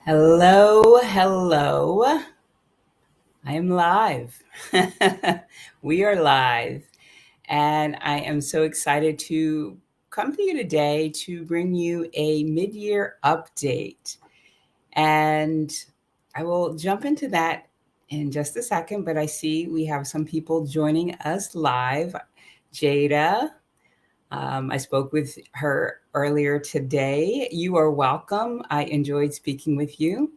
Hello, hello. I am live. We are live. And I am so excited to come to you today to bring you a mid-year update. And I will jump into that in just a second, but I see we have some people joining us live. Jada, I spoke with her earlier today. You are welcome. I enjoyed speaking with you.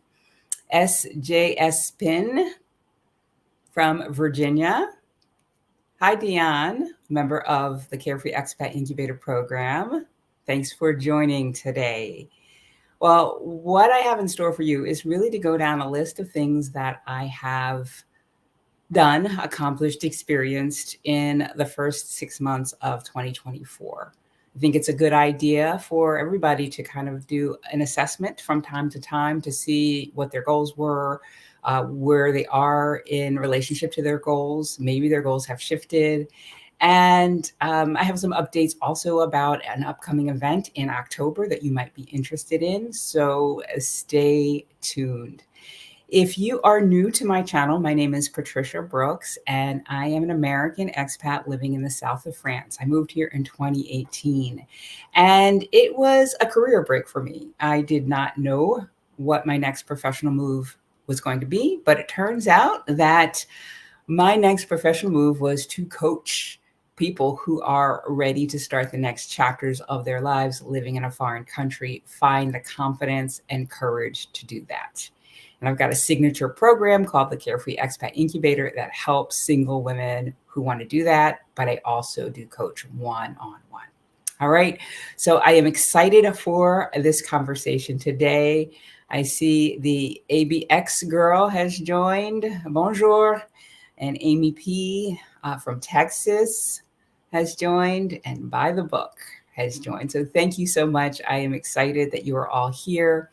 SJS Spin from Virginia. Hi, Dion, member of the Carefree Expat Incubator program. Thanks for joining today. Well, what I have in store for you is really to go down a list of things that I have done, accomplished, experienced in the first 6 months of 2024. I think it's a good idea for everybody to kind of do an assessment from time to time to see what their goals were, where they are in relationship to their goals. Maybe their goals have shifted. And I have some updates also about an upcoming event in October that you might be interested in. So stay tuned. If you are new to my channel, my name is Patricia Brooks, and I am an American expat living in the south of France. I moved here in 2018, and it was a career break for me. I did not know what my next professional move was going to be, but it turns out that my next professional move was to coach people who are ready to start the next chapters of their lives living in a foreign country, find the confidence and courage to do that. And I've got a signature program called the Carefree Expat Incubator that helps single women who want to do that, but I also do coach one-on-one. All right. So I am excited for this conversation today. I see the ABX girl has joined. Bonjour. And Amy P. From Texas has joined, and By the Book has joined. So thank you so much. I am excited that you are all here.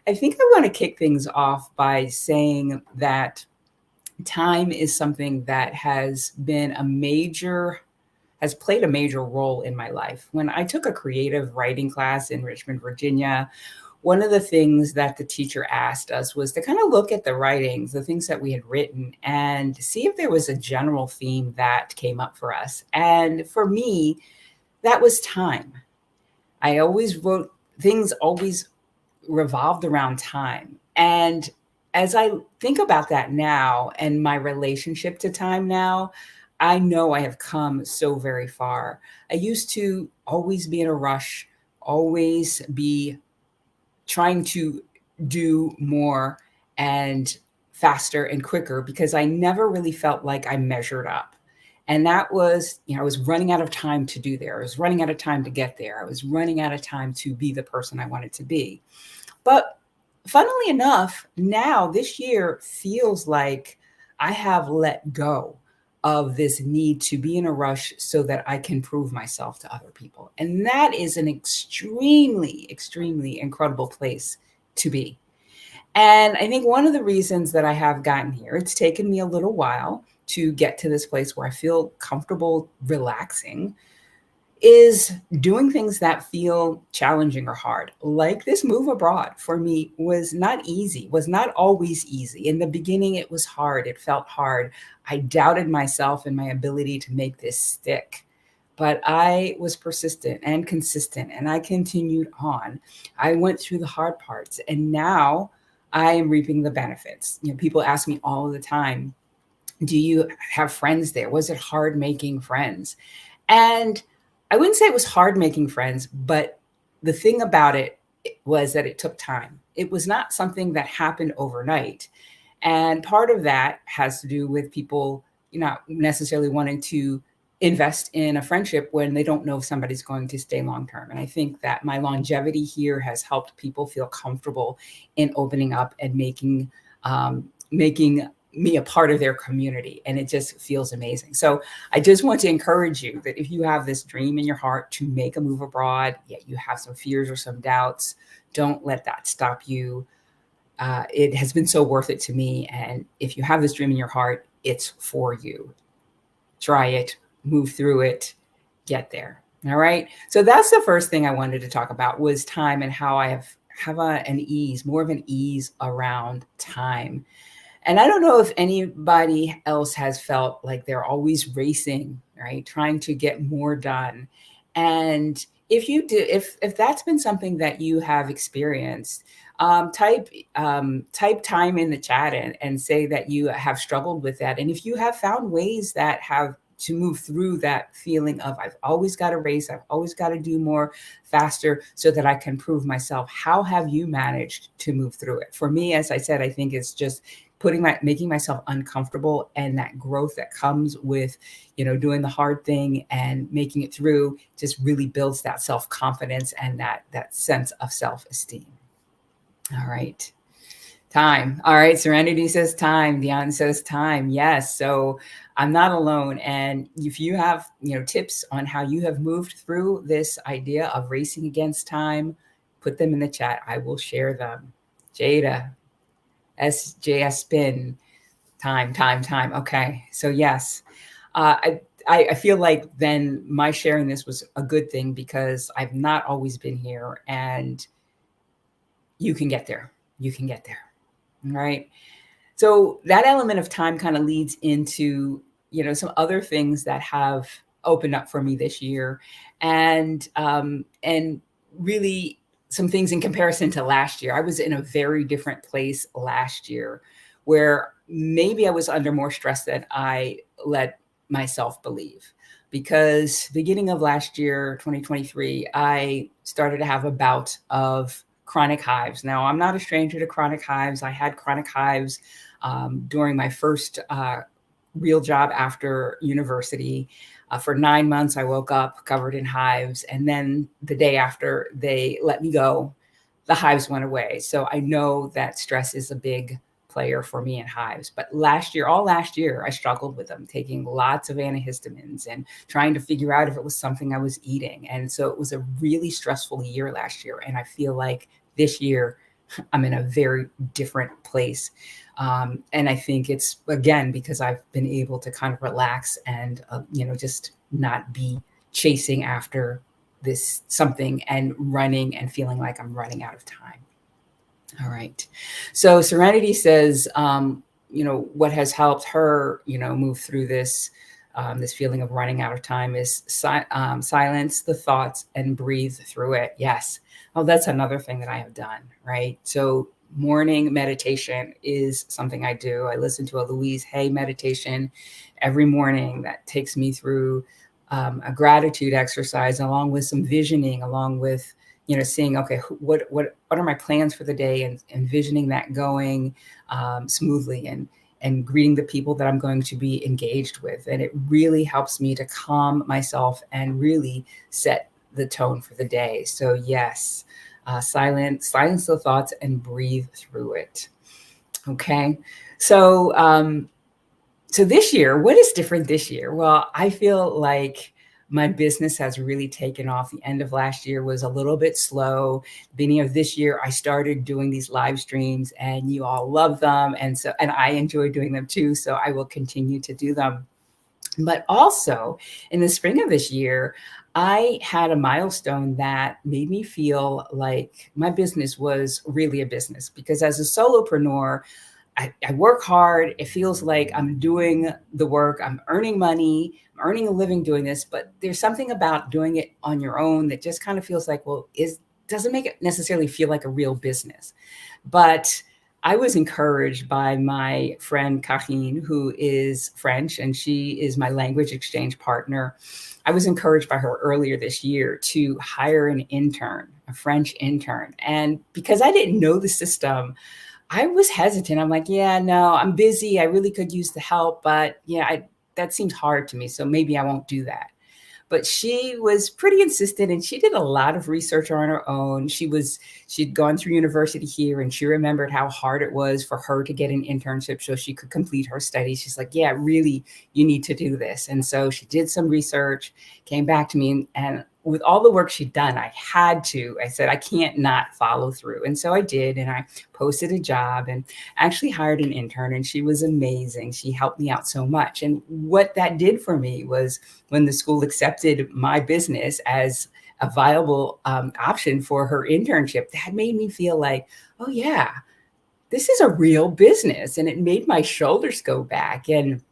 I think I want to kick things off by saying that time is something that has played a major role in my life. When I took a creative writing class in Richmond, Virginia, one of the things that the teacher asked us was to kind of look at the writings, the things that we had written, and see if there was a general theme that came up for us. And for me, that was time. I always wrote things always revolved around time. And as I think about that now and my relationship to time now, I know I have come so very far. I used to always be in a rush, always be trying to do more and faster and quicker because I never really felt like I measured up. And that was, I was running out of time to do there. I was running out of time to get there. I was running out of time to be the person I wanted to be. But funnily enough, now this year feels like I have let go of this need to be in a rush so that I can prove myself to other people. And that is an extremely, extremely incredible place to be. And I think one of the reasons that I have gotten here, it's taken me a little while to get to this place where I feel comfortable relaxing, is doing things that feel challenging or hard. Like this move abroad for me was not easy, was not always easy. In the beginning, it was hard. It felt hard. I doubted myself and my ability to make this stick. But I was persistent and consistent, and I continued on. I went through the hard parts, and now I am reaping the benefits. People ask me all the time, do you have friends there? Was it hard making friends? And I wouldn't say it was hard making friends, but the thing about it was that it took time. It was not something that happened overnight. And part of that has to do with people not necessarily wanting to invest in a friendship when they don't know if somebody's going to stay long term. And I think that my longevity here has helped people feel comfortable in opening up and making me a part of their community. And it just feels amazing. So I just want to encourage you that if you have this dream in your heart to make a move abroad, yet you have some fears or some doubts, don't let that stop you. It has been so worth it to me. And if you have this dream in your heart, it's for you. Try it, move through it, get there. All right. So that's the first thing I wanted to talk about was time and how I have have more of an ease around time. And I don't know if anybody else has felt like they're always racing, right? Trying to get more done. And if you do, if that's been something that you have experienced, type time in the chat and say that you have struggled with that. And if you have found ways that have to move through that feeling of I've always got to race, I've always got to do more faster so that I can prove myself. How have you managed to move through it? For me, as I said, I think it's just making myself uncomfortable, and that growth that comes with, doing the hard thing and making it through just really builds that self-confidence and that sense of self-esteem. All right. Time. All right. Serenity says time. Dion says time. Yes. So I'm not alone. And if you have, tips on how you have moved through this idea of racing against time, put them in the chat. I will share them. Jada, SJS spin, time. Okay. So yes, I feel like then my sharing this was a good thing because I've not always been here, and you can get there. Right. So that element of time kind of leads into, some other things that have opened up for me this year, and really some things in comparison to last year. I was in a very different place last year where maybe I was under more stress than I let myself believe. Because beginning of last year, 2023, I started to have a bout of chronic hives. Now, I'm not a stranger to chronic hives. I had chronic hives during my first real job after university. For 9 months, I woke up covered in hives. And then the day after they let me go, the hives went away. So I know that stress is a big player for me in hives. But all last year, I struggled with them, taking lots of antihistamines and trying to figure out if it was something I was eating. And so it was a really stressful year last year. And I feel like this year, I'm in a very different place. And I think it's, again, because I've been able to kind of relax and, just not be chasing after this something and running and feeling like I'm running out of time. All right. So Serenity says, what has helped her, move through this feeling of running out of time is silence the thoughts and breathe through it. Yes. Oh, that's another thing that I have done, right? So morning meditation is something I do. I listen to a Louise Hay meditation every morning that takes me through a gratitude exercise, along with some visioning, along with, seeing, okay, what are my plans for the day, and envisioning that going smoothly, and greeting the people that I'm going to be engaged with. And it really helps me to calm myself and really set the tone for the day. So yes, silence the thoughts and breathe through it. Okay. So, so this year, what is different this year? Well, I feel like my business has really taken off. The end of last year was a little bit slow. Beginning of this year, I started doing these live streams, and you all love them. And I enjoy doing them too. So I will continue to do them. But also in the spring of this year, I had a milestone that made me feel like my business was really a business, because as a solopreneur, I work hard. It feels like I'm doing the work. I'm earning money. I'm earning a living doing this. But there's something about doing it on your own that just kind of feels like, well, doesn't make it necessarily feel like a real business. But I was encouraged by my friend Karine, who is French, and she is my language exchange partner. I was encouraged by her earlier this year to hire an intern, a French intern. And because I didn't know the system, I was hesitant. I'm like, yeah, no, I'm busy. I really could use the help, but yeah, that seems hard to me. So maybe I won't do that. But she was pretty insistent, and she did a lot of research on her own. She'd gone through university here, and she remembered how hard it was for her to get an internship so she could complete her studies. She's like, yeah, really, you need to do this. And so she did some research, came back to me, and with all the work she'd done, I said, I can't not follow through. And so I did, and I posted a job and actually hired an intern, and she was amazing. She helped me out so much. And what that did for me was, when the school accepted my business as a viable option for her internship, that made me feel like, oh yeah, this is a real business. And it made my shoulders go back, and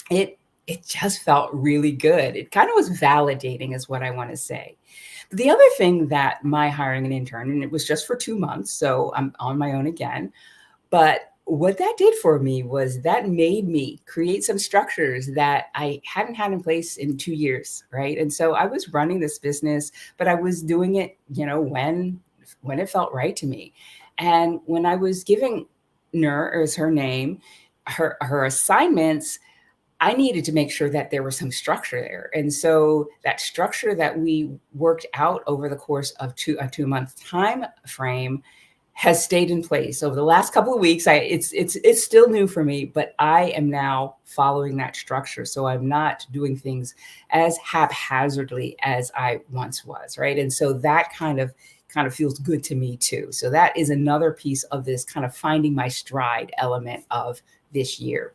it just felt really good. It kind of was validating is what I want to say. The other thing that my hiring an intern, and it was just for 2 months, so I'm on my own again, but what that did for me was that made me create some structures that I hadn't had in place in 2 years, right? And so I was running this business, but I was doing it, when it felt right to me. And when I was giving Nur, is her name, her assignments, I needed to make sure that there was some structure there. And so that structure that we worked out over the course of a 2 month time frame has stayed in place over the last couple of weeks. It's still new for me, but I am now following that structure. So I'm not doing things as haphazardly as I once was, right? And so that kind of feels good to me too. So that is another piece of this kind of finding my stride element of this year.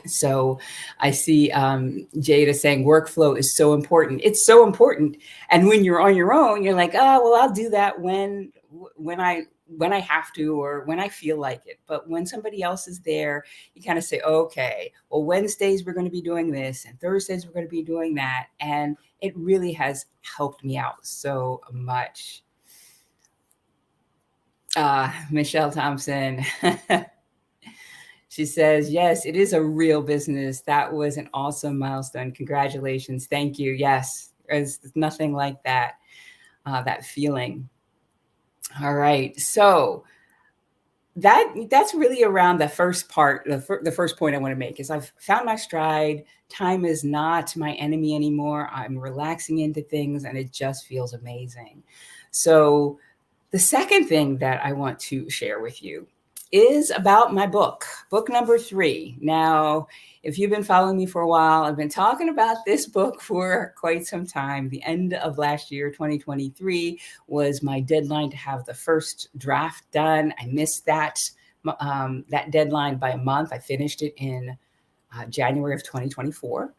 So I see Jada saying workflow is so important. It's so important. And when you're on your own, you're like, oh, well, I'll do that when I have to, or when I feel like it. But when somebody else is there, you kind of say, okay, well, Wednesdays we're going to be doing this, and Thursdays we're going to be doing that. And it really has helped me out so much. Michelle Thompson. She says, yes, it is a real business. That was an awesome milestone. Congratulations. Thank you. Yes, there's nothing like that, that feeling. All right. So that's really around the first part. The first point I want to make is I've found my stride. Time is not my enemy anymore. I'm relaxing into things, and it just feels amazing. So the second thing that I want to share with you is about my book number 3. Now, if you've been following me for a while, I've been talking about this book for quite some time. The end of last year, 2023, was my deadline to have the first draft done. I missed that deadline by a month. I finished it in January of 2024,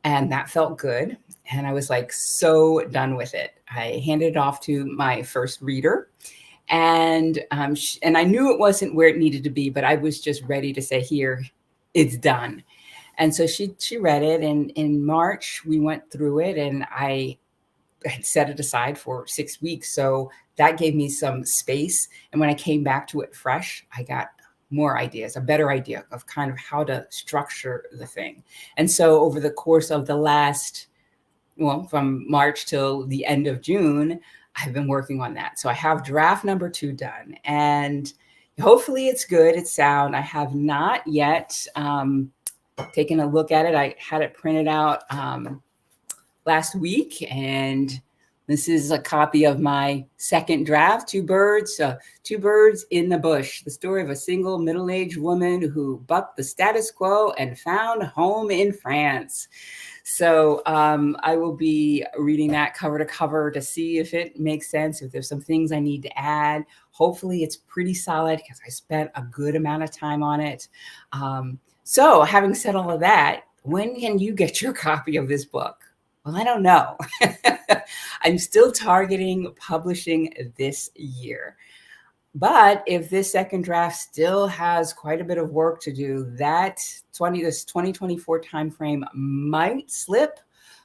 and that felt good. And I was like so done with it. I handed it off to my first reader. And I knew it wasn't where it needed to be, but I was just ready to say, here, it's done. And so she read it, and in March we went through it, and I had set it aside for 6 weeks. So that gave me some space. And when I came back to it fresh, I got more ideas, a better idea of kind of how to structure the thing. And so over the course of the last, from March till the end of June, I've been working on that. So I have draft number 2 done, and hopefully it's good. It's sound. I have not yet taken a look at it. I had it printed out last week, and this is a copy of my second draft, Two Birds in the Bush, the story of a single middle-aged woman who bucked the status quo and found home in France. So I will be reading that cover to cover to see if it makes sense, if there's some things I need to add. Hopefully it's pretty solid because I spent a good amount of time on it. So having said all of that, when can you get your copy of this book? Well, I don't know. I'm still targeting publishing this year. But if this second draft still has quite a bit of work to do, this 2024 timeframe might slip,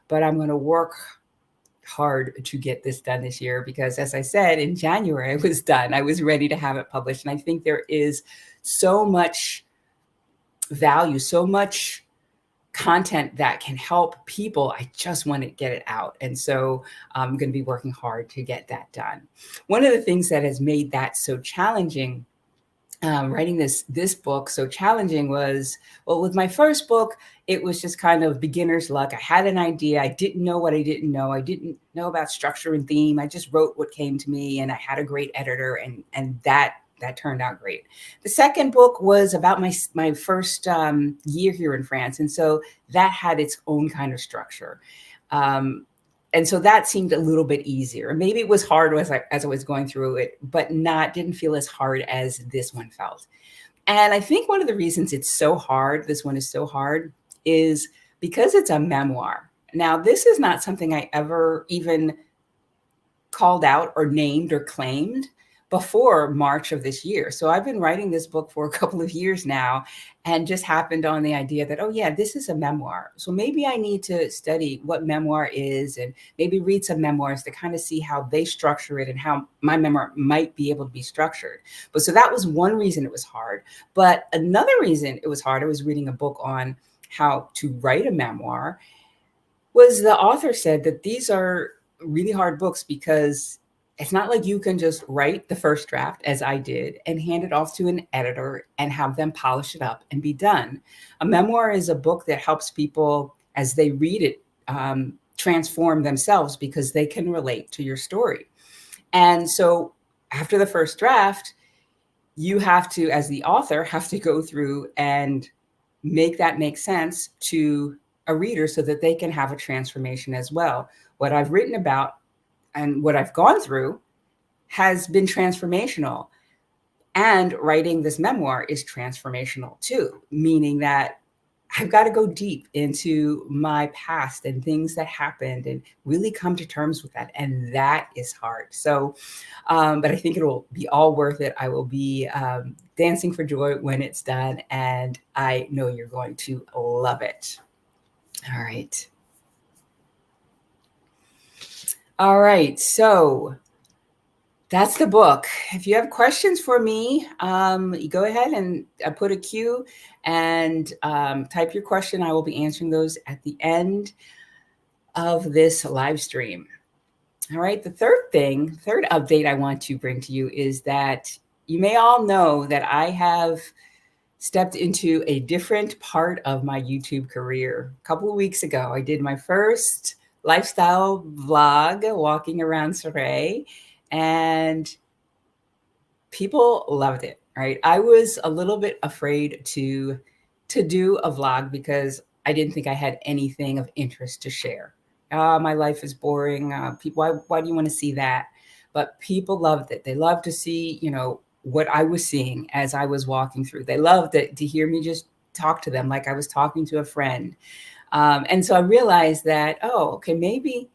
but I'm going to work hard to get this done this year because, as I said, in January, I was done. I was ready to have it published. And I think there is so much value, so much content that can help people. I just want to get it out. And so I'm going to be working hard to get that done. One of the things that has made that so challenging, writing this book so challenging was, well, with my first book, it was just kind of beginner's luck. I had an idea. I didn't know what I didn't know. I didn't know about structure and theme. I just wrote what came to me, and I had a great editor, and that turned out great. The second book was about my first year here in France. And so that had its own kind of structure. And so that seemed a little bit easier. Maybe it was hard as I was going through it, but didn't feel as hard as this one felt. And I think one of the reasons it's so hard, this one is so hard, is because it's a memoir. Now, this is not something I ever even called out or named or claimed before March of this year. So I've been writing this book for a couple of years now, and just happened on the idea that, oh yeah, this is a memoir. So maybe I need to study what memoir is, and maybe read some memoirs to kind of see how they structure it and how my memoir might be able to be structured. But so that was one reason it was hard. But another reason it was hard, I was reading a book on how to write a memoir, was the author said that these are really hard books because it's not like you can just write the first draft, as I did, and hand it off to an editor and have them polish it up and be done. A memoir is a book that helps people, as they read it, transform themselves because they can relate to your story. And so after the first draft, you have to, as the author, have to go through and make that make sense to a reader so that they can have a transformation as well. What I've written about and what I've gone through has been transformational. And writing this memoir is transformational too, meaning that I've got to go deep into my past and things that happened and really come to terms with that. And that is hard. So, but I think it will be all worth it. I will be dancing for joy when it's done. And I know you're going to love it. All right. All right. So that's the book. If you have questions for me, you go ahead and put a Q and type your question. I will be answering those at the end of this live stream. All right. The third update I want to bring to you is that you may all know that I have stepped into a different part of my YouTube career. A couple of weeks ago, I did my first lifestyle vlog walking around Surrey, and people loved it, right? I was a little bit afraid to do a vlog because I didn't think I had anything of interest to share. My life is boring. People, why do you want to see that? But people loved it. They loved to see, what I was seeing as I was walking through. They loved it to hear me just talk to them like I was talking to a friend. And so I realized that, oh, okay, maybe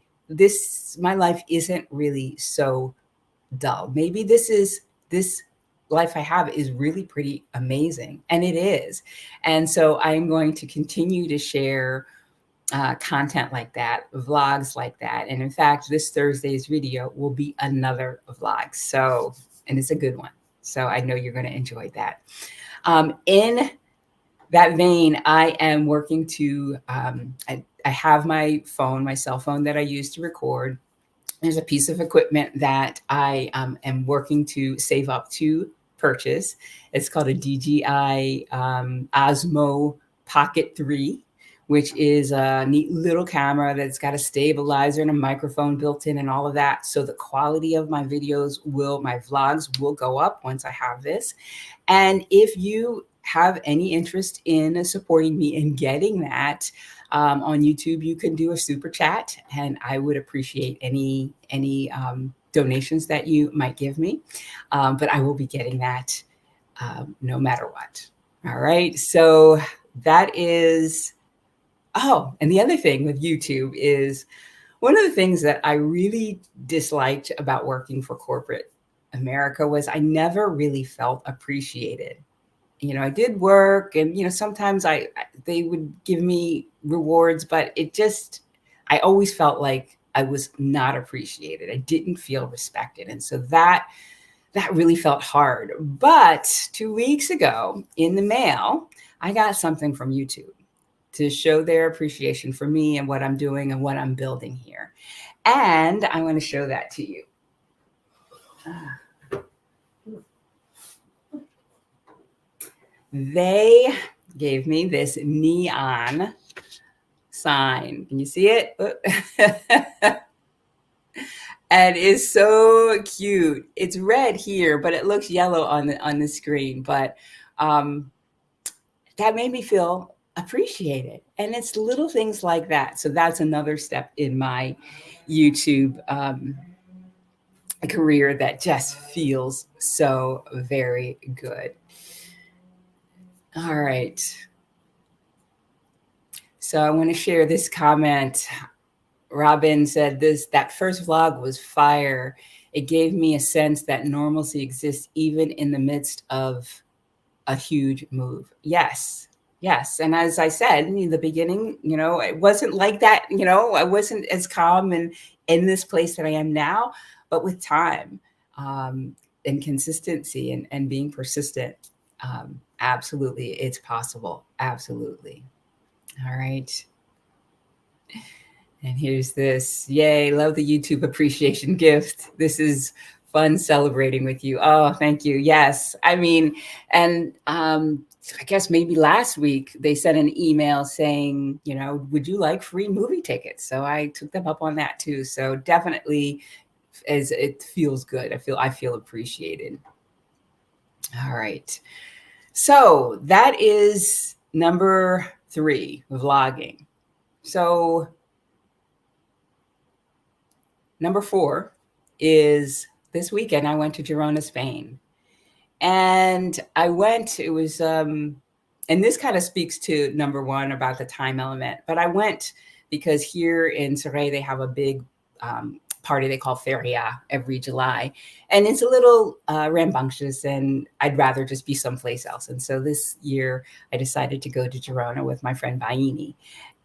my life isn't really so dull. Maybe this life I have is really pretty amazing. And it is. And so I'm going to continue to share content like that, vlogs like that. And in fact, this Thursday's video will be another vlog. So, and it's a good one. So I know you're going to enjoy that. In that vein, I am working to, I have my cell phone that I use to record. There's a piece of equipment that I am working to save up to purchase. It's called a DJI Osmo Pocket 3, which is a neat little camera that's got a stabilizer and a microphone built in and all of that. So the quality of my vlogs will go up once I have this. And if you have any interest in supporting me in getting that on YouTube, you can do a super chat, and I would appreciate any donations that you might give me. But I will be getting that no matter what. All right. So that is. Oh, and the other thing with YouTube is one of the things that I really disliked about working for corporate America was I never really felt appreciated. I did work, and sometimes they would give me rewards, but I always felt like I was not appreciated. I didn't feel respected. And so that really felt hard. But 2 weeks ago in the mail, I got something from YouTube to show their appreciation for me and what I'm doing and what I'm building here. And I want to show that to you. They gave me this neon sign. Can you see it? And it's so cute. It's red here, but it looks yellow on the screen. But that made me feel appreciated. And it's little things like that. So that's another step in my YouTube career that just feels so very good. All right. So I want to share this comment. Robin said that first vlog was fire. It gave me a sense that normalcy exists even in the midst of a huge move. Yes. Yes. And as I said in the beginning, it wasn't like that. I wasn't as calm and in this place that I am now, but with time and consistency and being persistent, absolutely, it's possible. Absolutely. All right. And here's this. Yay, love the YouTube appreciation gift. This is fun celebrating with you. Oh, thank you. Yes. I mean, and I guess maybe last week they sent an email saying, would you like free movie tickets? So I took them up on that too. So definitely, as it feels good. I feel appreciated. All right. So that is number 3, vlogging. So number 4 is this weekend I went to Gerona, Spain. And it was, and this kind of speaks to number 1 about the time element, but I went because here in Surrey, they have a big party they call Feria every July. And it's a little rambunctious, and I'd rather just be someplace else. And so this year I decided to go to Gerona with my friend Baini.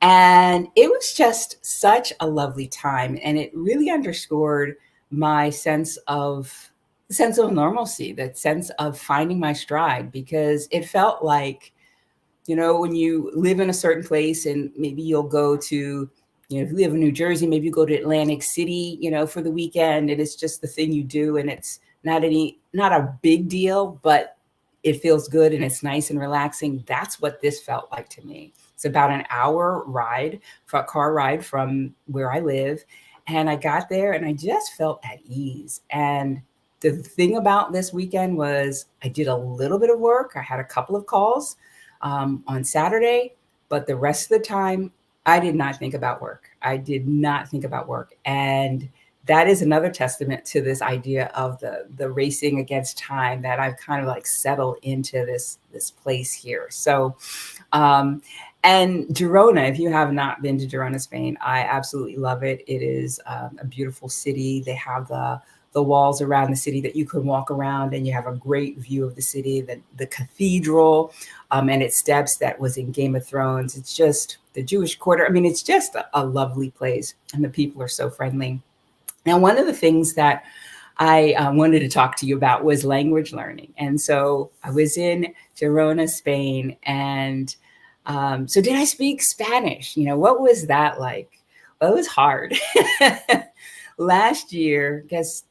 And it was just such a lovely time. And it really underscored my sense of normalcy, that sense of finding my stride, because it felt like, when you live in a certain place and maybe you'll go to, if you live in New Jersey, maybe you go to Atlantic City, for the weekend, and it's just the thing you do. And it's not a big deal, but it feels good and it's nice and relaxing. That's what this felt like to me. It's about an hour car ride from where I live. And I got there and I just felt at ease. And the thing about this weekend was I did a little bit of work. I had a couple of calls on Saturday, but the rest of the time, I did not think about work. And that is another testament to this idea of the racing against time, that I've kind of like settled into this place here. So, and Gerona, if you have not been to Gerona, Spain, I absolutely love it. It is a beautiful city. They have the walls around the city that you can walk around, and you have a great view of the city, the cathedral and its steps that was in Game of Thrones. It's just the Jewish Quarter. I mean, it's just a lovely place, and the people are so friendly. Now, one of the things that I wanted to talk to you about was language learning. And so I was in Gerona, Spain, and so did I speak Spanish? What was that like? Well, it was hard. Last year, I guess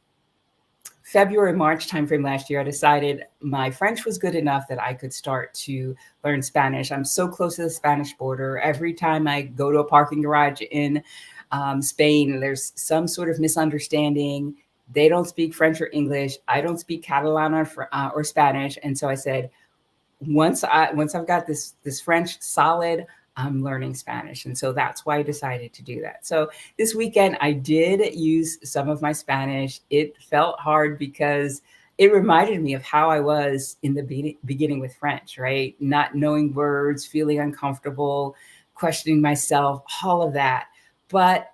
February, March timeframe last year, I decided my French was good enough that I could start to learn Spanish. I'm so close to the Spanish border. Every time I go to a parking garage in Spain, there's some sort of misunderstanding. They don't speak French or English. I don't speak Catalan or Spanish. And so I said, once I've got this French solid, I'm learning Spanish. And so that's why I decided to do that. So this weekend, I did use some of my Spanish. It felt hard because it reminded me of how I was in the beginning with French, right? Not knowing words, feeling uncomfortable, questioning myself, all of that. But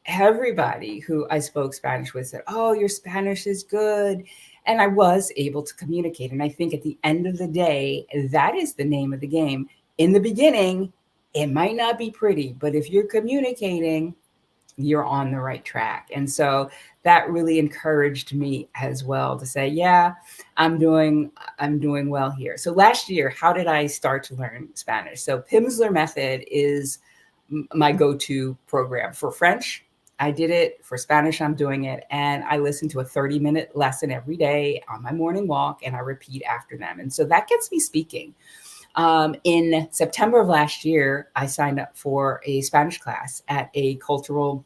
everybody who I spoke Spanish with said, "Oh, your Spanish is good." And I was able to communicate. And I think at the end of the day, that is the name of the game. In the beginning, it might not be pretty, but if you're communicating, you're on the right track. And so that really encouraged me as well to say, yeah, I'm doing well here. So last year, how did I start to learn Spanish? So Pimsleur method is my go-to program for French. I did it for Spanish. I'm doing it. And I listen to a 30-minute lesson every day on my morning walk, and I repeat after them. And so that gets me speaking. In September of last year, I signed up for a Spanish class at a cultural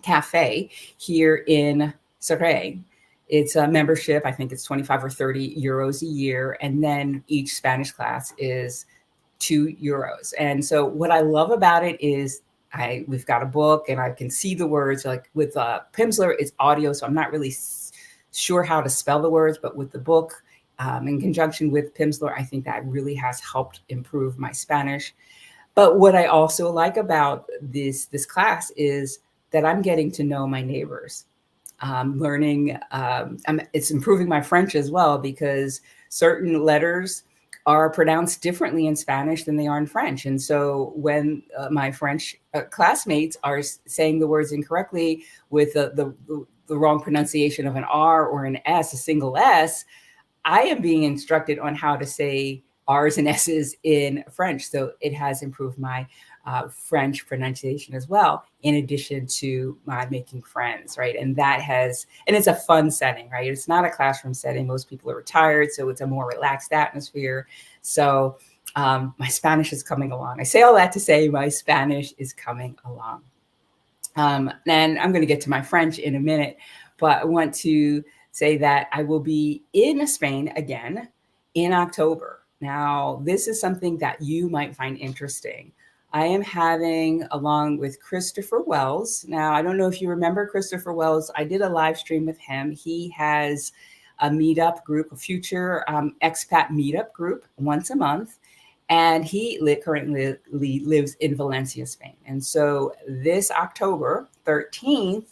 cafe here in Surrey. It's a membership. I think it's 25 or 30 euros a year. And then each Spanish class is €2. And so what I love about it is we've got a book and I can see the words. Like with Pimsleur, it's audio, so I'm not really sure how to spell the words, but with the book, in conjunction with Pimsleur, I think that really has helped improve my Spanish. But what I also like about this class is that I'm getting to know my neighbors. Learning, it's improving my French as well, because certain letters are pronounced differently in Spanish than they are in French. And so when my French classmates are saying the words incorrectly with the wrong pronunciation of an R or an S, a single S, I am being instructed on how to say R's and S's in French. So it has improved my French pronunciation as well, in addition to my making friends, right? And it's a fun setting, right? It's not a classroom setting. Most people are retired, so it's a more relaxed atmosphere. So my Spanish is coming along. I say all that to say my Spanish is coming along. And I'm going to get to my French in a minute, but I want to say that I will be in Spain again in October. Now, this is something that you might find interesting. I am having, along with Christopher Wells. Now, I don't know if you remember Christopher Wells. I did a live stream with him. He has a meetup group, a future expat meetup group once a month. And he currently lives in Valencia, Spain. And so this October 13th,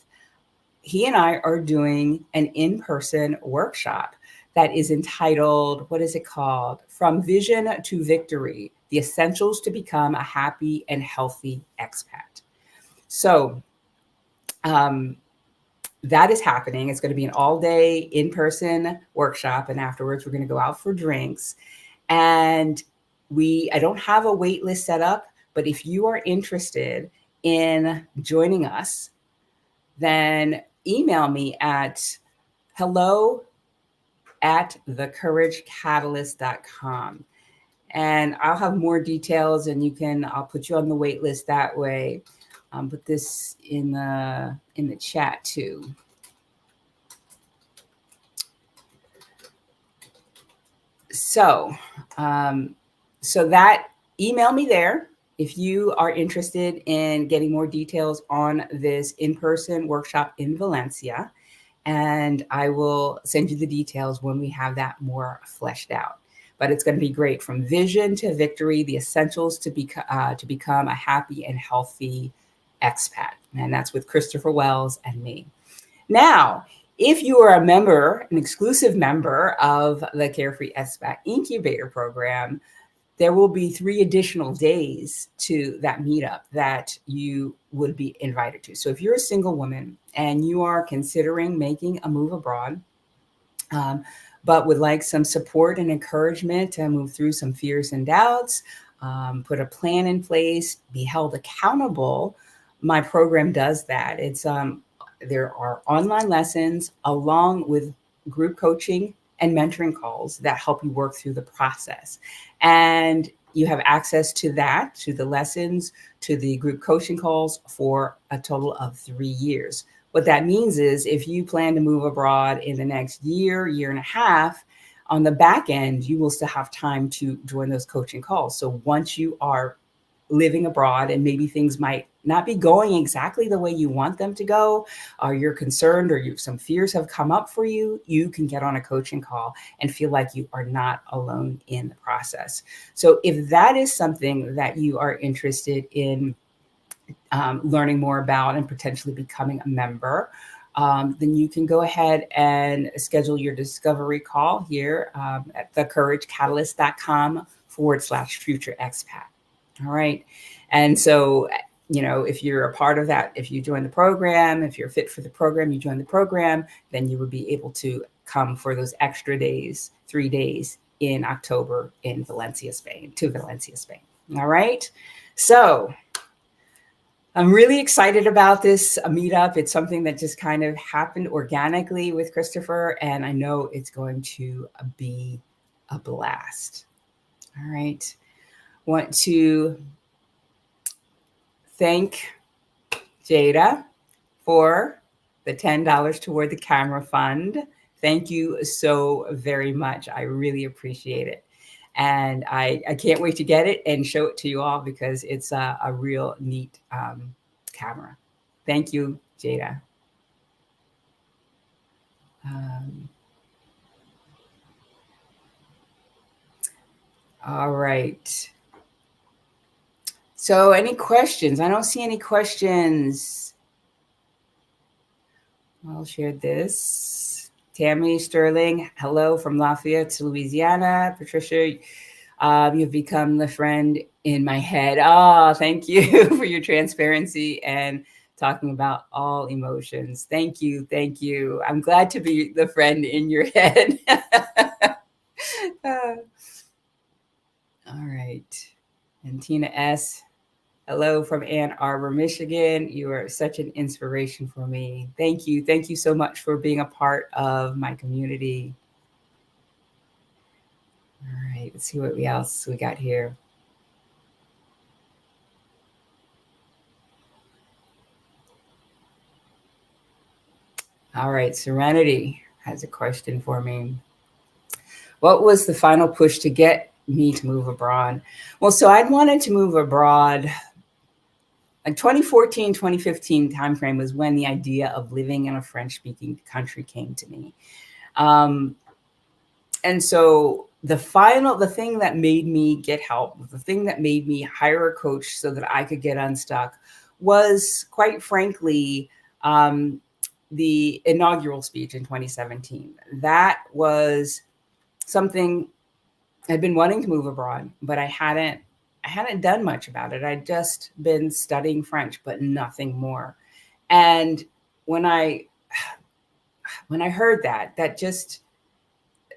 he and I are doing an in-person workshop that is entitled, what is it called? From Vision to Victory, the Essentials to Become a Happy and Healthy Expat. So that is happening. It's going to be an all-day in-person workshop. And afterwards, we're going to go out for drinks. And I don't have a wait list set up, but if you are interested in joining us, then email me at hello@thecouragecatalyst.com. And I'll have more details, and I'll put you on the wait list that way. Put this in the chat too. So that, email me there if you are interested in getting more details on this in-person workshop in Valencia, and I will send you the details when we have that more fleshed out. But it's going to be great. From Vision to Victory, the Essentials to become a happy and healthy expat. And that's with Christopher Wells and me. Now, if you are an exclusive member of the Carefree Expat Incubator program, there will be 3 additional days to that meetup that you would be invited to. So if you're a single woman and you are considering making a move abroad, but would like some support and encouragement to move through some fears and doubts, put a plan in place, be held accountable, my program does that. There are online lessons along with group coaching and mentoring calls that help you work through the process. And you have access to that, to the lessons, to the group coaching calls for a total of 3 years. What that means is if you plan to move abroad in the next year and a half, on the back end, you will still have time to join those coaching calls. So once you are living abroad and maybe things might not be going exactly the way you want them to go, or you're concerned, or some fears have come up for you, you can get on a coaching call and feel like you are not alone in the process. So if that is something that you are interested in learning more about and potentially becoming a member, then you can go ahead and schedule your discovery call here at thecouragecatalyst.com/future expat. All right. And so, if you're a part of that, if you join the program, if you're fit for the program, you join the program, then you would be able to come for those extra days, 3 days in October in Valencia, Spain. All right. So I'm really excited about this meetup. It's something that just kind of happened organically with Christopher, and I know it's going to be a blast. All right. Want to thank Jada for the $10 toward the camera fund. Thank you so very much. I really appreciate it. And I can't wait to get it and show it to you all, because it's a real neat camera. Thank you, Jada. All right. So any questions? I don't see any questions I'll share this. Tammy Sterling, hello from Lafayette to Louisiana. Patricia, you've become the friend in my head. Oh, thank you for your transparency and talking about all emotions. Thank you. Thank you. I'm glad to be the friend in your head. All right. And Tina S., hello from Ann Arbor, Michigan. You are such an inspiration for me. Thank you. Thank you so much for being a part of my community. All right, let's see what else we got here. All right, Serenity has a question for me. What was the final push to get me to move abroad? Well, so I'd wanted to move abroad. In 2014, 2015 timeframe was when the idea of living in a French-speaking country came to me. And so the thing that made me get help, the thing that made me hire a coach so that I could get unstuck was, quite frankly, the inaugural speech in 2017. That was something I'd been wanting to move abroad, but I hadn't done much about it. I'd just been studying French, but nothing more. And when I heard that just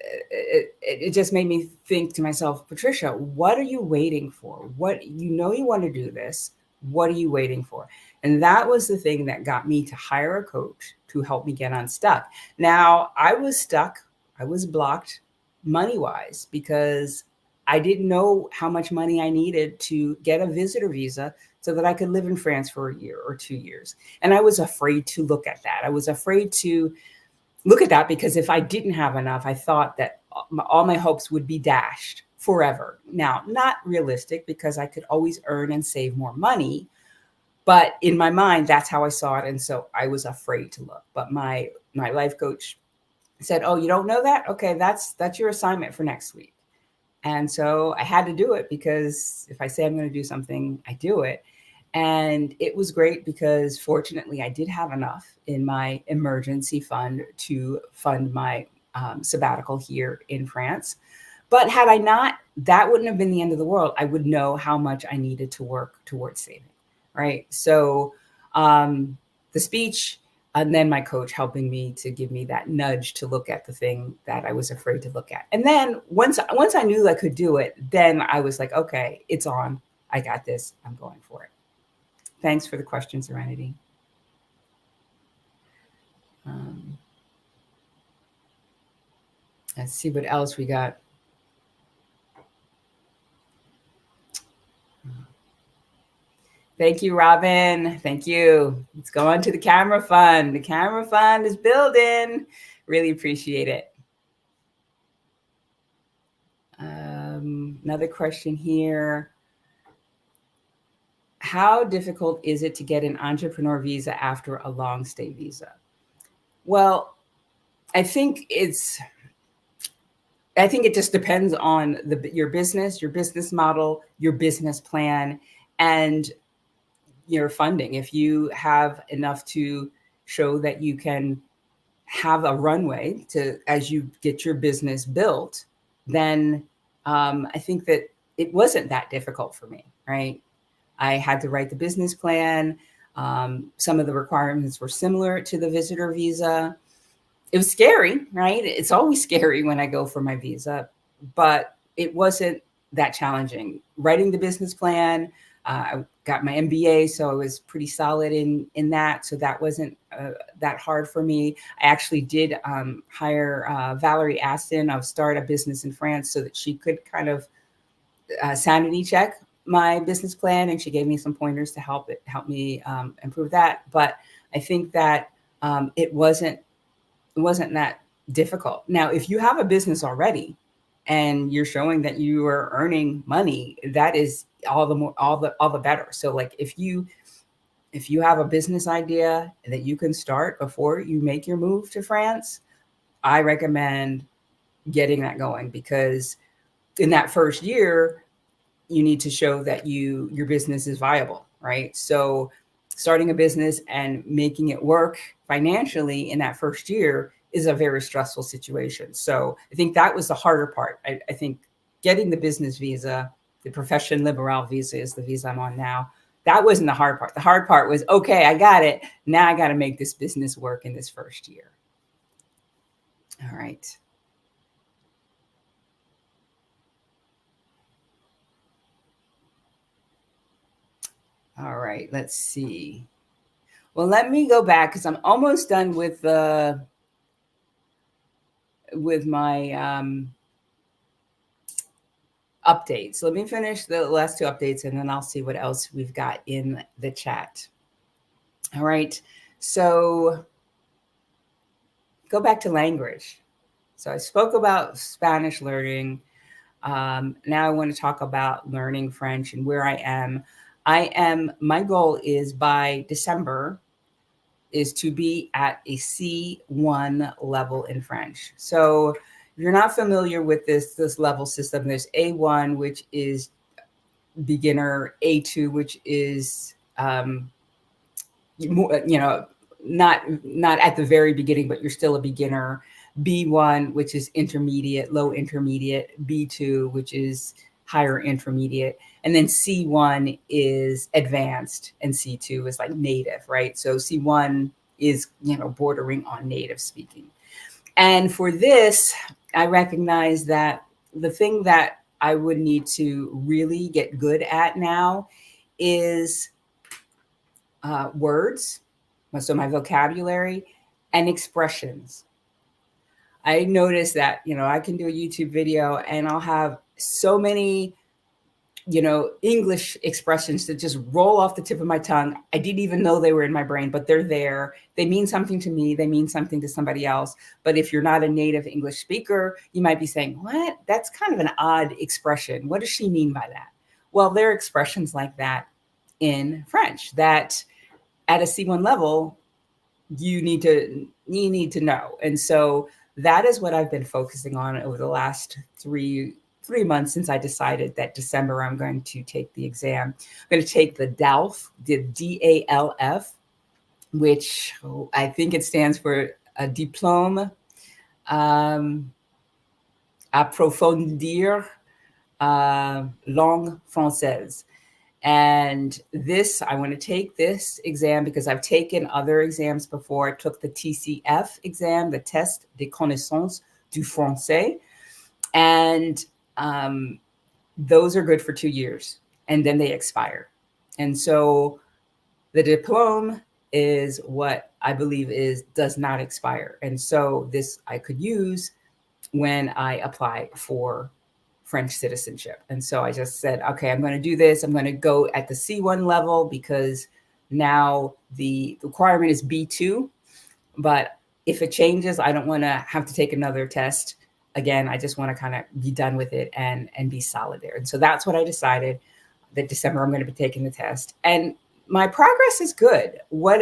it just made me think to myself, Patricia, what are you waiting for? What, you want to do this. What are you waiting for? And that was the thing that got me to hire a coach to help me get unstuck. Now, I was stuck. I was blocked money wise because I didn't know how much money I needed to get a visitor visa so that I could live in France for a year or 2 years. And I was afraid to look at that. I was afraid to look at that because if I didn't have enough, I thought that all my hopes would be dashed forever. Now, not realistic because I could always earn and save more money. But in my mind, that's how I saw it. And so I was afraid to look. But my life coach said, "Oh, you don't know that? Okay, that's your assignment for next week." And so I had to do it because if I say I'm going to do something, I do it. And it was great because fortunately I did have enough in my emergency fund to fund my sabbatical here in France. But had I not, that wouldn't have been the end of the world. I would know how much I needed to work towards saving. Right. So the speech, and then my coach helping me to give me that nudge to look at the thing that I was afraid to look at. And then once I knew I could do it, then I was like, okay, it's on. I got this. I'm going for it. Thanks for the question, Serenity. Um, let's see what else we got. Thank you, Robin. Thank you. Let's go on to the camera fund. The camera fund is building. Really appreciate it. Another question here. How difficult is it to get an entrepreneur visa after a long stay visa? Well, I think it just depends on your business model, your business plan, and your funding. If you have enough to show that you can have a runway to as you get your business built, then I think that it wasn't that difficult for me, right? I had to write the business plan. Some of the requirements were similar to the visitor visa. It was scary, right? It's always scary when I go for my visa, but it wasn't that challenging. Writing the business plan, I got my MBA, so I was pretty solid in that. So that wasn't that hard for me. I actually did hire Valerie Aston of Start a Business in France so that she could kind of sanity check my business plan, and she gave me some pointers to help me improve that. But I think that it wasn't that difficult. Now, if you have a business already and you're showing that you are earning money, that is all the better. So like if you have a business idea that you can start before you make your move to France, I recommend getting that going, because in that first year you need to show that your business is viable, right? So starting a business and making it work financially in that first year is a very stressful situation. So I think that was the harder part. I think getting the business visa, the profession liberal visa is the visa I'm on now. That wasn't the hard part. The hard part was, okay, I got it. Now I got to make this business work in this first year. All right. All right, let's see. Well, let me go back because I'm almost done with my updates. Let me finish the last two updates and then I'll see what else we've got in the chat. All right, so go back to language. So I spoke about Spanish learning. Now I want to talk about learning French and where I am. My goal is by December is to be at a C1 level in French. So if you're not familiar with this level system, there's A1, which is beginner, A2, which is not at the very beginning, but you're still a beginner. B1, which is intermediate, low intermediate. B2, which is higher intermediate. And then C1 is advanced and C2 is like native, right? So C1 is, bordering on native speaking. And for this, I recognize that the thing that I would need to really get good at now is words, so my vocabulary and expressions. I noticed that, I can do a YouTube video and I'll have so many, English expressions that just roll off the tip of my tongue. I didn't even know they were in my brain, but they're there. They mean something to me. They mean something to somebody else. But if you're not a native English speaker, you might be saying, what? That's kind of an odd expression. What does she mean by that? Well, there are expressions like that in French that at a C1 level, you need to know. And so that is what I've been focusing on over the last three months since I decided that December I'm going to take the exam. I'm going to take the DALF, the DALF, which I think it stands for a diplôme approfondir langue française. And I want to take this exam because I've taken other exams before. I took the TCF exam, the Test des Connaissances du Français. And those are good for 2 years and then they expire. And so the diplôme is what I believe does not expire. And so this I could use when I apply for French citizenship. And so I just said, okay, I'm going to do this. I'm going to go at the C1 level because now the requirement is B2. But if it changes, I don't want to have to take another test again. I just want to kind of be done with it and be solid there. And so that's what I decided that December I'm going to be taking the test. And my progress is good. What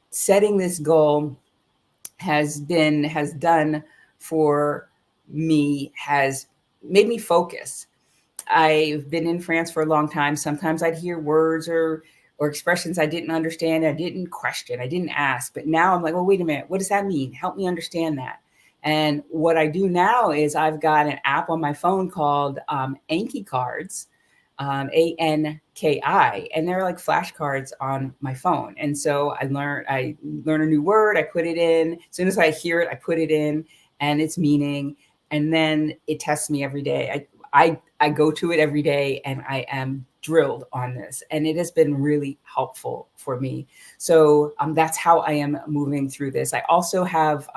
setting this goal has done for me has made me focus. I've been in France for a long time. Sometimes I'd hear words or expressions I didn't understand. I didn't question. I didn't ask. But now I'm like, well, wait a minute. What does that mean? Help me understand that. And what I do now is I've got an app on my phone called Anki Cards, Anki, and they're like flashcards on my phone. And so I learn a new word. I put it in. As soon as I hear it, I put it in and its meaning. And then it tests me every day. I go to it every day and I am drilled on this. And it has been really helpful for me. So that's how I am moving through this. I also have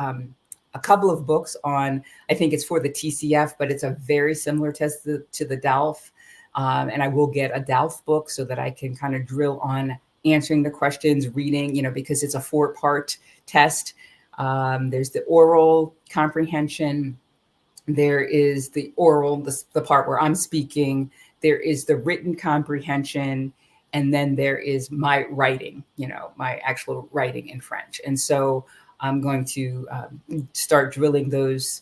a couple of books on, I think it's for the TCF, but it's a very similar test to the DALF. And I will get a DALF book so that I can kind of drill on answering the questions, reading, because it's a 4-part test. There's the oral comprehension. There is the oral, the part where I'm speaking. There is the written comprehension. And then there is my writing, my actual writing in French. And so I'm going to start drilling those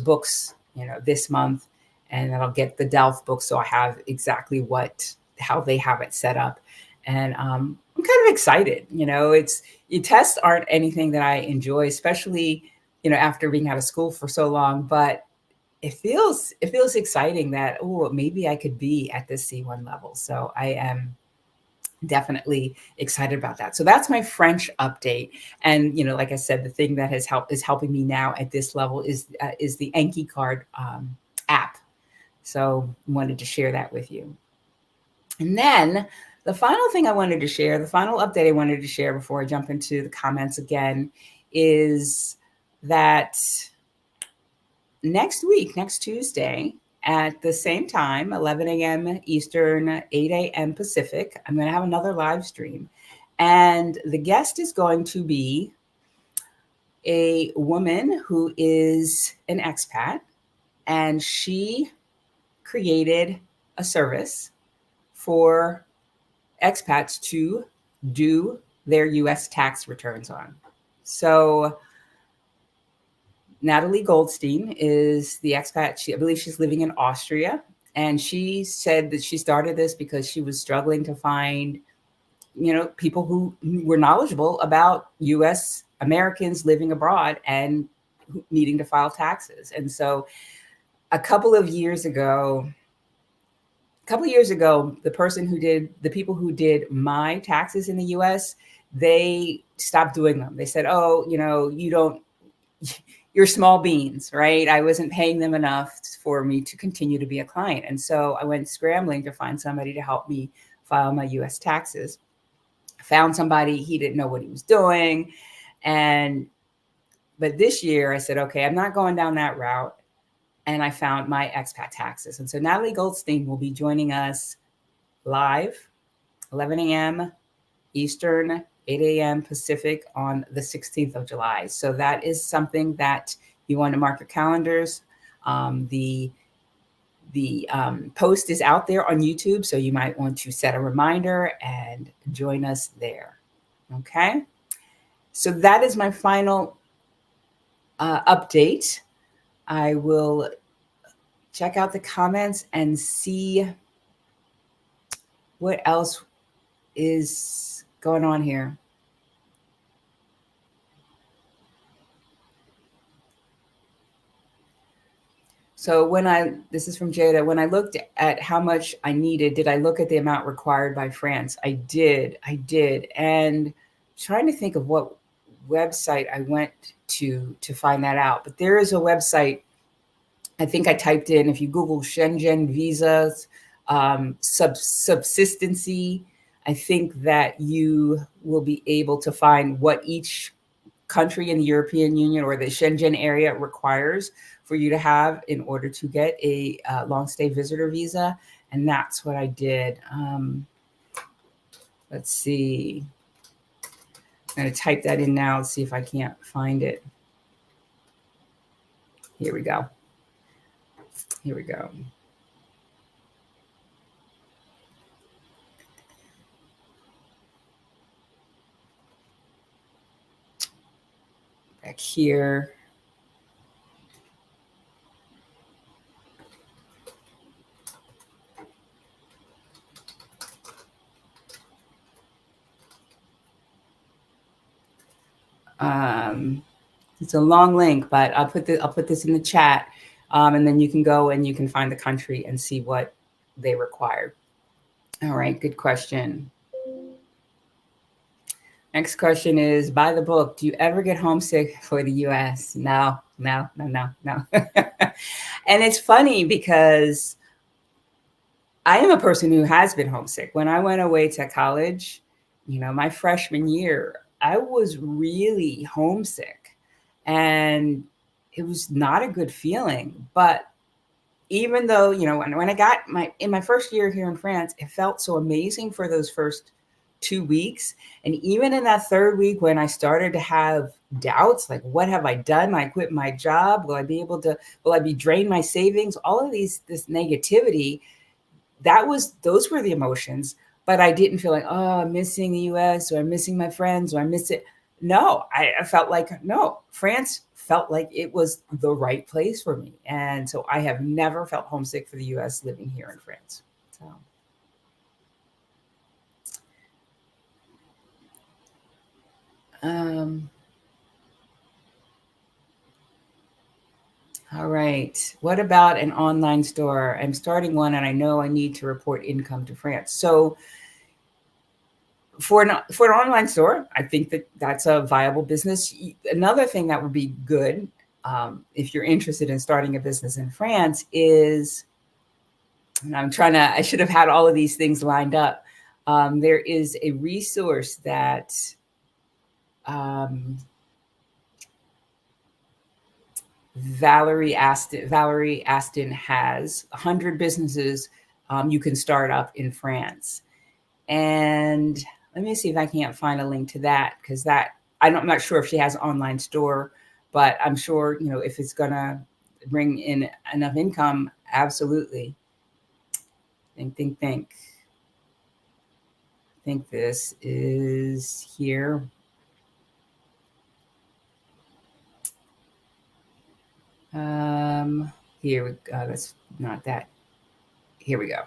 books, this month. And then I'll get the DALF book so I have exactly how they have it set up. And I'm kind of excited. Tests aren't anything that I enjoy, especially, after being out of school for so long, but it feels exciting that, oh, maybe I could be at this C1 level. So I am definitely excited about that. So that's my French update. And like I said, the thing that is helping me now at this level is the Anki card app. So wanted to share that with you. And then the final thing I wanted to share, the final update I wanted to share before I jump into the comments again, is that next week, next Tuesday, at the same time, 11 a.m. Eastern, 8 a.m. Pacific, I'm going to have another live stream. And the guest is going to be a woman who is an expat, and she created a service for expats to do their U.S. tax returns on. So Natalie Goldstein is the expat. I believe she's living in Austria. And she said that she started this because she was struggling to find, people who were knowledgeable about U.S. Americans living abroad and needing to file taxes. And so a couple of years ago, the people who did my taxes in the US, they stopped doing them. They said, oh, you're small beans, right? I wasn't paying them enough for me to continue to be a client. And so I went scrambling to find somebody to help me file my US taxes. I found somebody, he didn't know what he was doing. But this year I said, okay, I'm not going down that route. And I found my expat taxes. And so Natalie Goldstein will be joining us live, 11 a.m. Eastern, 8 a.m. Pacific on the 16th of July. So that is something that you want to mark your calendars. The post is out there on YouTube, so you might want to set a reminder and join us there. Okay? So that is my final update. I will check out the comments and see what else is going on here. So this is from Jada, when I looked at how much I needed, did I look at the amount required by France? I did. And trying to think of what website I went to find that out. But there is a website, I think I typed in, if you Google Schengen visas, subsistency, I think that you will be able to find what each country in the European Union or the Schengen area requires for you to have in order to get a long stay visitor visa. And that's what I did. Let's see. I'm going to type that in now and see if I can't find it. Here we go. Back here. It's a long link, but I'll put this in the chat, and then you can go and you can find the country and see what they require. All right, good question. Next question is, buy the book. Do you ever get homesick for the US? No. And it's funny because I am a person who has been homesick. When I went away to college, my freshman year, I was really homesick, and it was not a good feeling. But even though, when I got in my first year here in France, it felt so amazing for those first 2 weeks. And even in that third week, when I started to have doubts, like, what have I done? I quit my job. Will I be drained my savings? All of this negativity, those were the emotions. But I didn't feel like, oh, I'm missing the US, or I'm missing my friends, or I miss it. No, I felt like, no, France felt like it was the right place for me. And so I have never felt homesick for the US living here in France. So, Um, all right. What about an online store? I'm starting one and I know I need to report income to France. So for an online store, I think that that's a viable business. Another thing that would be good, if you're interested in starting a business in France, is, and I should have had all of these things lined up. There is a resource that um, Valerie Aston has 100 businesses you can start up in France. And let me see if I can't find a link to that, because I'm not sure if she has an online store, but I'm sure, if it's gonna bring in enough income, absolutely. Think. I think this is here. Here we go. That's not that. Here we go.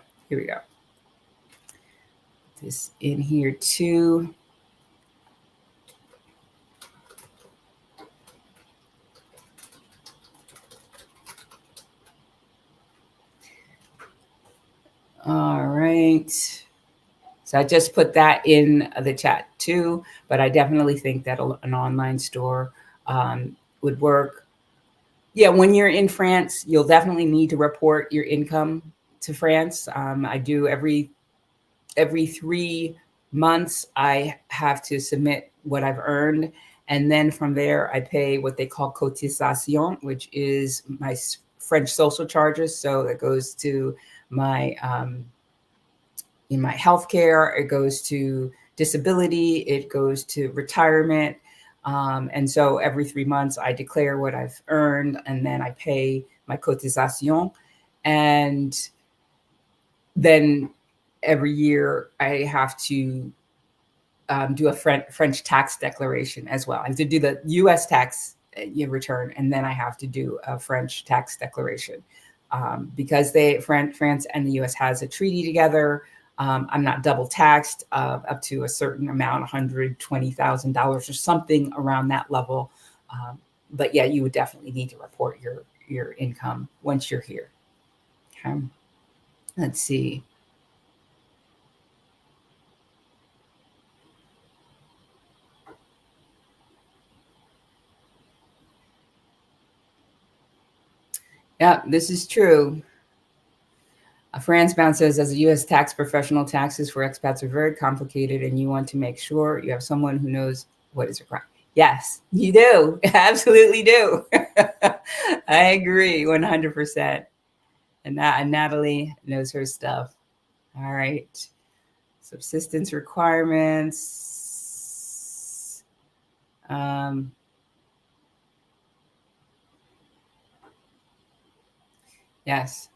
This in here too. All right. So I just put that in the chat too, but I definitely think that an online store would work. Yeah, when you're in France, you'll definitely need to report your income to France. I do every 3 months. I have to submit what I've earned, and then from there, I pay what they call cotisation, which is my French social charges. So it goes to my in my healthcare, it goes to disability, it goes to retirement. And so every 3 months, I declare what I've earned, and then I pay my cotisation. And then every year, I have to do a French tax declaration as well. I have to do the U.S. tax return, and then I have to do a French tax declaration because France and the U.S. has a treaty together. I'm not double taxed up to a certain amount, $120,000 or something around that level. But yeah, you would definitely need to report your income once you're here. Okay, let's see. Yeah, this is true. France Bound says, as a U.S. tax professional, taxes for expats are very complicated, and you want to make sure you have someone who knows what is required. Yes, you do. Absolutely do. I agree 100%. And Natalie knows her stuff. All right. Subsistence requirements. Yes.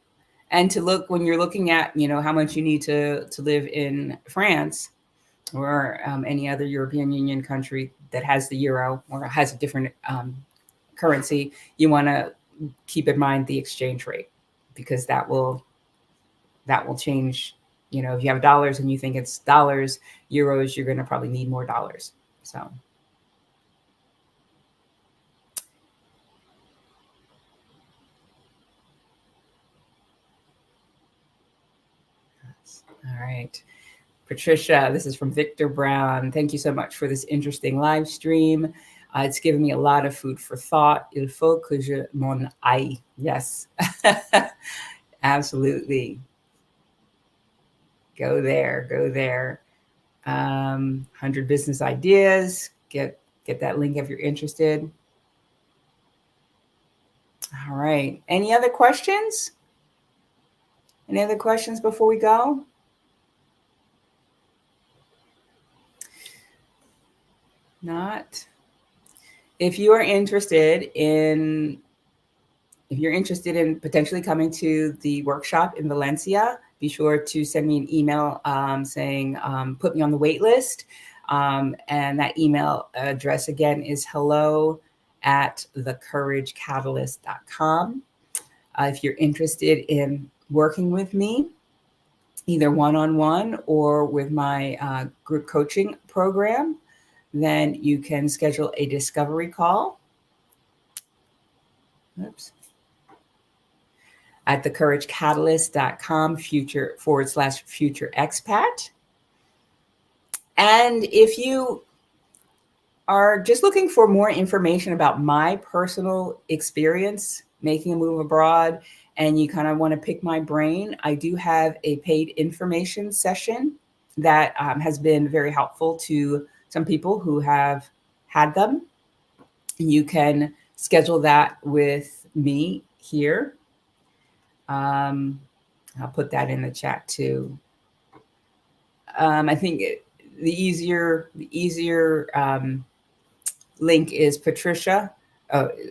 And to look, when you're looking at, how much you need to live in France or any other European Union country that has the euro or has a different currency, you want to keep in mind the exchange rate, because that will change. If you have dollars and you think it's dollars, euros, you're going to probably need more dollars. So. All right. Patricia, this is from Victor Brown. Thank you so much for this interesting live stream. It's given me a lot of food for thought. Il faut que je m'en aille. Yes, absolutely. Go there. 100 business ideas. Get that link if you're interested. All right. Any other questions? Any other questions before we go? Not. If you're interested in potentially coming to the workshop in Valencia, be sure to send me an email saying, put me on the wait list. And that email address again is hello@thecouragecatalyst.com. If you're interested in working with me, either one-on-one or with my group coaching program, then you can schedule a discovery call. Oops. At thecouragecatalyst.com/future expat. And if you are just looking for more information about my personal experience making a move abroad, and you kind of want to pick my brain, I do have a paid information session that has been very helpful to some people who have had them. You can schedule that with me here. I'll put that in the chat too. I think the easier link is Patricia,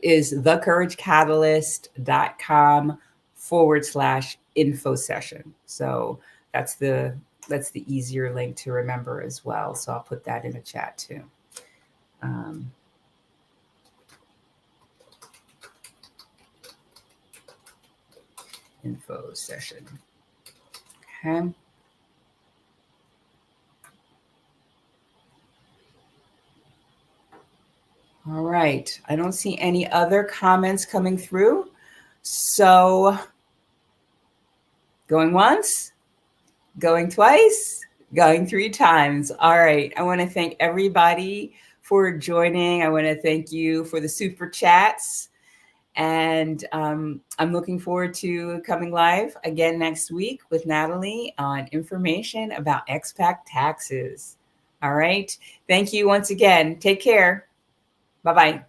is thecouragecatalyst.com/info session. So that's the easier link to remember as well. So I'll put that in the chat too. Info session. Okay. All right. I don't see any other comments coming through. So going once, going twice, going 3 times. All right. I want to thank everybody for joining. I want to thank you for the super chats. And I'm looking forward to coming live again next week with Natalie on information about expat taxes. All right. Thank you once again. Take care. Bye-bye.